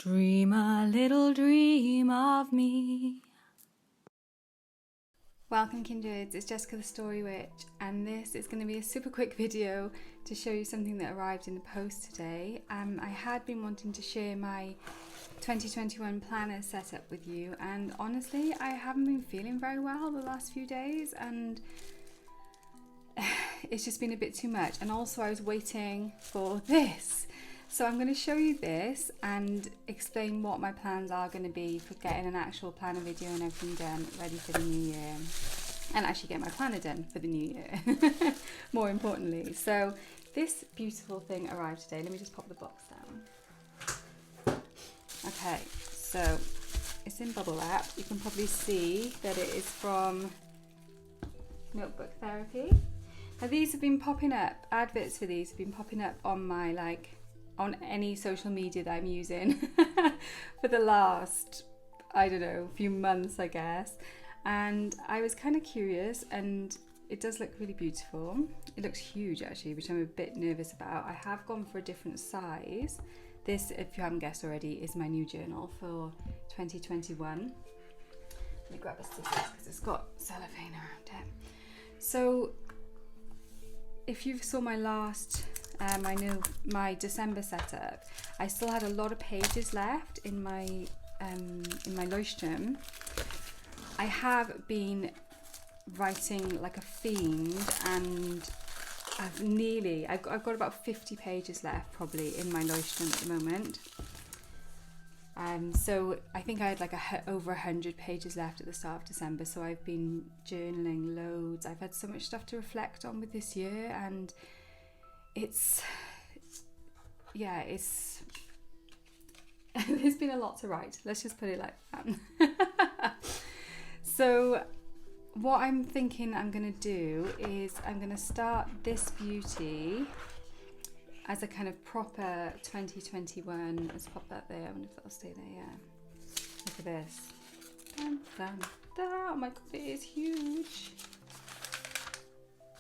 Dream a little dream of me. Welcome kindreds, it's Jessica TheStoryWitch, and this is going to be a super quick video to show you something that arrived in the post today. I had been wanting to share my 2021 planner setup with you, and honestly I haven't been feeling very well the last few days, and it's just been a bit too much. And also I was waiting for this. So I'm going to show you this and explain what my plans are going to be for getting an actual planner video and everything done ready for the new year, and actually get my planner done for the new year more importantly. So this beautiful thing arrived today. Let me just pop the box down. Okay, so it's in bubble wrap. You can probably see that it is from Notebook Therapy. Now these have been popping up, adverts for these have been popping up on my on any social media that I'm using for the last, I don't know, few months I guess, and I was kind of curious, and it does look really beautiful. It looks huge actually, which I'm a bit nervous about. I have gone for a different size. This, if you haven't guessed already, is my new journal for 2021. Let me grab a scissors because it's got cellophane around it. So if you saw my last my December setup, I still had a lot of pages left in my Leuchtturm. I have been writing like a fiend, and I've got about 50 pages left probably in my Leuchtturm at the moment. So I think I had like over 100 pages left at the start of December, so I've been journaling loads. I've had so much stuff to reflect on with this year, and it's there's been a lot to write, let's just put it like that. So what I'm thinking I'm going to do is I'm going to start this beauty as a kind of proper 2021. Let's pop that there. I wonder if that'll stay there. Yeah, look at this. Dun, dun, dun. Oh my god, it is huge.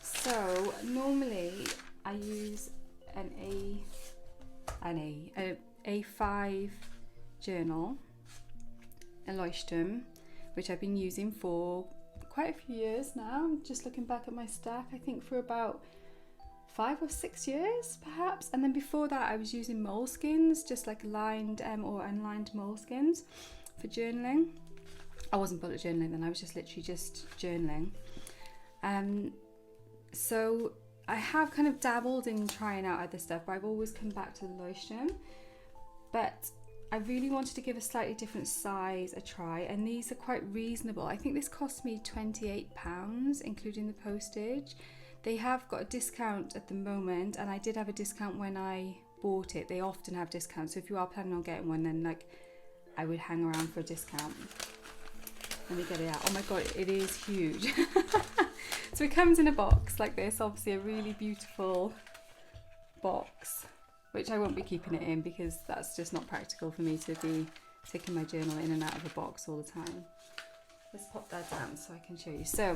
So normally I use an A5 journal, a Leuchtturm, which I've been using for quite a few years now. I'm just looking back at my stack, I think for about 5 or 6 years perhaps. And then before that I was using moleskins, just like lined or unlined moleskins for journaling. I wasn't bullet journaling then, I was just literally just journaling. So I have kind of dabbled in trying out other stuff, but I've always come back to the Leuchtturm. But I really wanted to give a slightly different size a try, and these are quite reasonable. I think this cost me £28, including the postage. They have got a discount at the moment, and I did have a discount when I bought it. They often have discounts, so if you are planning on getting one, then I would hang around for a discount. Let me get it out. Oh my god, it is huge. So it comes in a box like this, obviously a really beautiful box, which I won't be keeping it in because that's just not practical for me to be taking my journal in and out of a box all the time. Let's pop that down so I can show you. So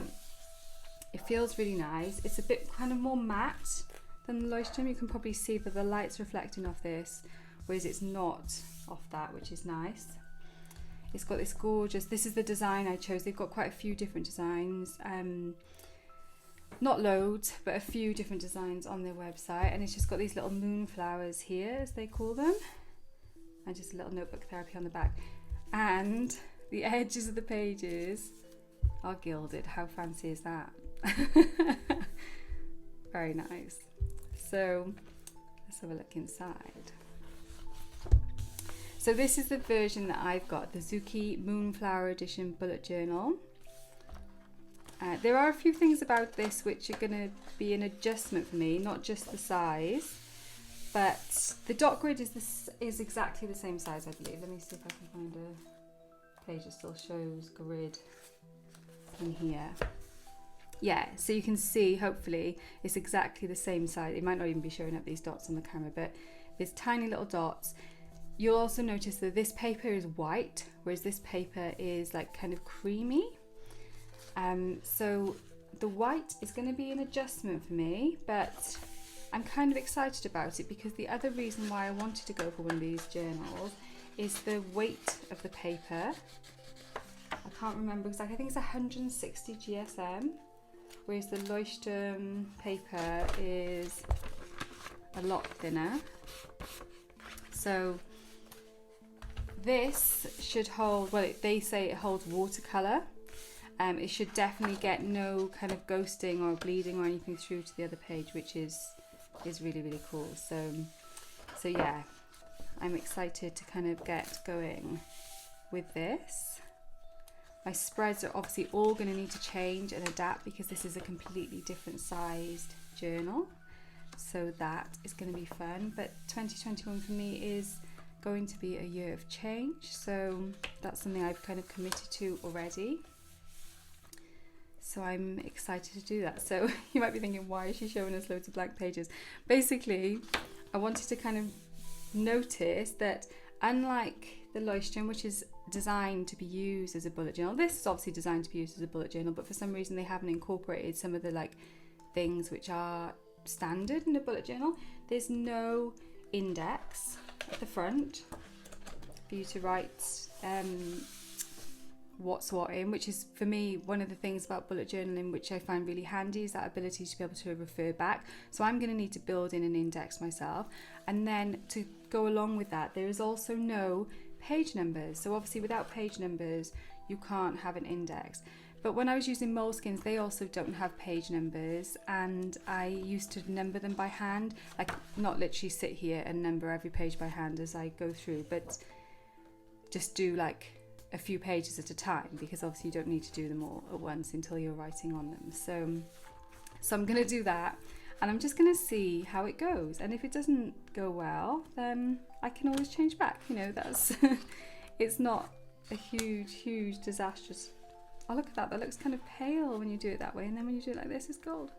it feels really nice. It's a bit kind of more matte than the Leuchtturm. You can probably see that the light's reflecting off this, whereas it's not off that, which is nice. It's got this gorgeous, this is the design I chose. They've got quite a few different designs. Not loads, but a few different designs on their website, and it's just got these little moonflowers here, as they call them, and just a little Notebook Therapy on the back, and the edges of the pages are gilded. How fancy is that? Very nice. So let's have a look inside. So this is the version that I've got, the Zuki Moonflower Edition Bullet Journal. There are a few things about this which are going to be an adjustment for me, not just the size, but the dot grid is exactly the same size, I believe. Let me see if I can find a page that still shows grid in here. Yeah, so you can see, hopefully, it's exactly the same size. It might not even be showing up these dots on the camera, but there's tiny little dots. You'll also notice that this paper is white, whereas this paper is like kind of creamy. So the white is going to be an adjustment for me, but I'm kind of excited about it because the other reason why I wanted to go for one of these journals is the weight of the paper. I can't remember exactly, I think it's 160 GSM, whereas the Leuchtturm paper is a lot thinner. So this should hold, well, they say it holds watercolour. It should definitely get no kind of ghosting or bleeding or anything through to the other page, which is really, really cool. So yeah, I'm excited to kind of get going with this. My spreads are obviously all going to need to change and adapt because this is a completely different sized journal. So that is going to be fun. But 2021 for me is going to be a year of change. So that's something I've kind of committed to already. So I'm excited to do that. So you might be thinking, why is she showing us loads of blank pages? Basically, I wanted to kind of notice that unlike the Leuchtturm, which is designed to be used as a bullet journal, this is obviously designed to be used as a bullet journal, but for some reason they haven't incorporated some of the like things which are standard in a bullet journal. There's no index at the front for you to write what's what in, which is for me one of the things about bullet journaling which I find really handy, is that ability to be able to refer back. So I'm going to need to build in an index myself, and then to go along with that there is also no page numbers. So obviously without page numbers you can't have an index. But when I was using Moleskines, they also don't have page numbers, and I used to number them by hand, like not literally sit here and number every page by hand as I go through, but just do like a few pages at a time, because obviously you don't need to do them all at once until you're writing on them. So I'm going to do that, and I'm just going to see how it goes, and if it doesn't go well then I can always change back, you know. That's it's not a huge disastrous. Oh, look at that, that looks kind of pale when you do it that way, and then when you do it like this it's gold.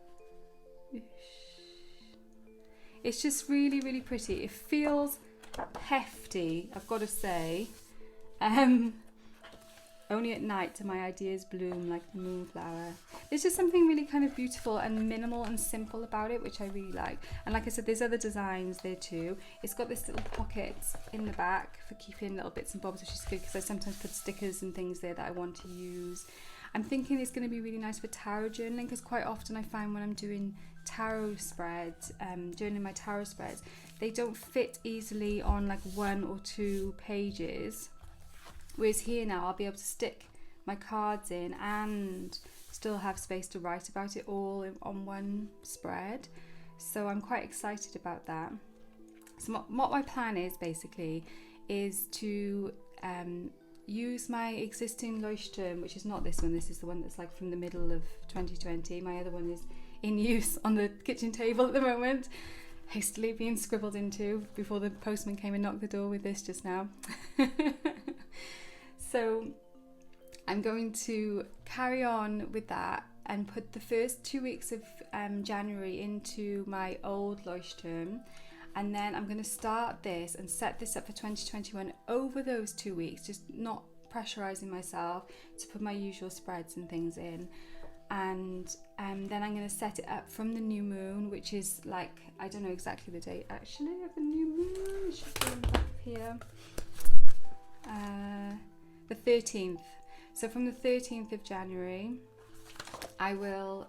It's just really, really pretty. It feels hefty, I've got to say. Only at night do my ideas bloom like the moonflower. There's just something really kind of beautiful and minimal and simple about it, which I really like. And like I said, there's other designs there too. It's got this little pocket in the back for keeping little bits and bobs, which is good because I sometimes put stickers and things there that I want to use. I'm thinking it's going to be really nice for tarot journaling, because quite often I find when I'm doing tarot spreads, journaling my tarot spreads, they don't fit easily on like 1 or 2 pages. Whereas here now I'll be able to stick my cards in and still have space to write about it all on one spread. So I'm quite excited about that. So what my plan is basically is to use my existing Leuchtturm, which is not this one, this is the one that's like from the middle of 2020. My other one is in use on the kitchen table at the moment, hastily being scribbled into before the postman came and knocked the door with this just now. So I'm going to carry on with that and put the first 2 weeks of January into my old Leuchtturm, and then I'm going to start this and set this up for 2021 over those 2 weeks, just not pressurizing myself to put my usual spreads and things in. And then I'm going to set it up from the new moon, which is like, I don't know exactly the date actually of the new moon, it should be on the back here. The 13th. So from the 13th of January I will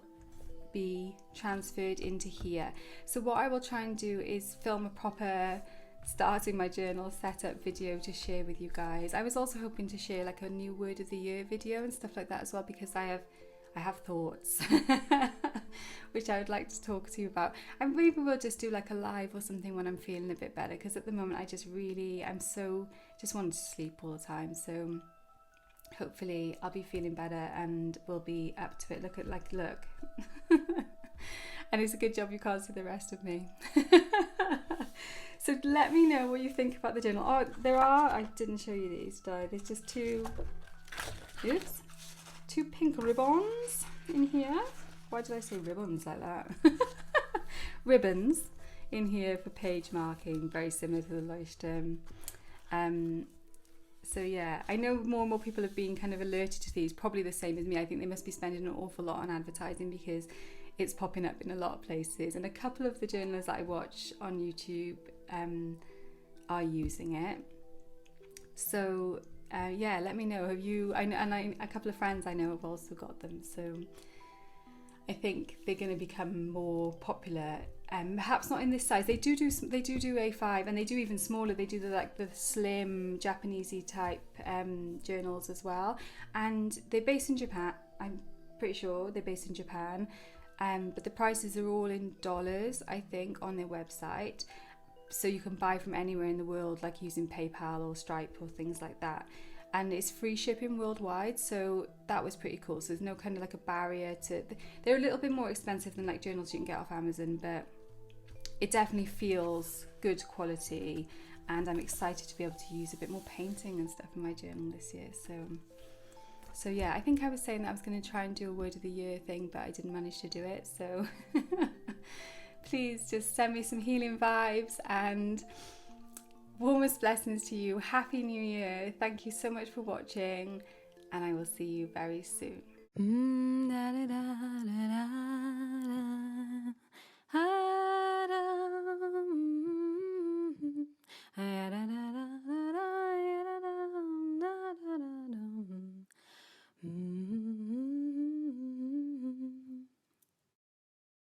be transferred into here. So what I will try and do is film a proper starting my journal setup video to share with you guys. I was also hoping to share like a new word of the year video and stuff like that as well, because I have thoughts which I would like to talk to you about, and maybe we'll just do like a live or something when I'm feeling a bit better, because at the moment I just wanted to sleep all the time. So hopefully I'll be feeling better and we'll be up to it. Look and it's a good job you can't see the rest of me. So let me know what you think about the journal. Oh, I didn't show you these, did I? There's just two pink ribbons in here. Why did I say ribbons like that? Ribbons in here for page marking, very similar to the Leuchtturm. So yeah, I know more and more people have been kind of alerted to these, probably the same as me. I think they must be spending an awful lot on advertising because it's popping up in a lot of places, and a couple of the journalists that I watch on YouTube are using it. So yeah, let me know. Have you? A couple of friends I know have also got them. So I think they're going to become more popular. Perhaps not in this size. They do A5, and they do even smaller. They do the slim Japanesey type journals as well. And they're based in Japan. I'm pretty sure they're based in Japan. But the prices are all in dollars, I think, on their website. So you can buy from anywhere in the world, like using PayPal or Stripe or things like that. And it's free shipping worldwide, so that was pretty cool. So there's no kind of like a barrier to... They're a little bit more expensive than like journals you can get off Amazon, but it definitely feels good quality. And I'm excited to be able to use a bit more painting and stuff in my journal this year. So yeah, I think I was saying that I was going to try and do a word of the year thing, but I didn't manage to do it. So please just send me some healing vibes and warmest blessings to you. Happy New Year. Thank you so much for watching, and I will see you very soon.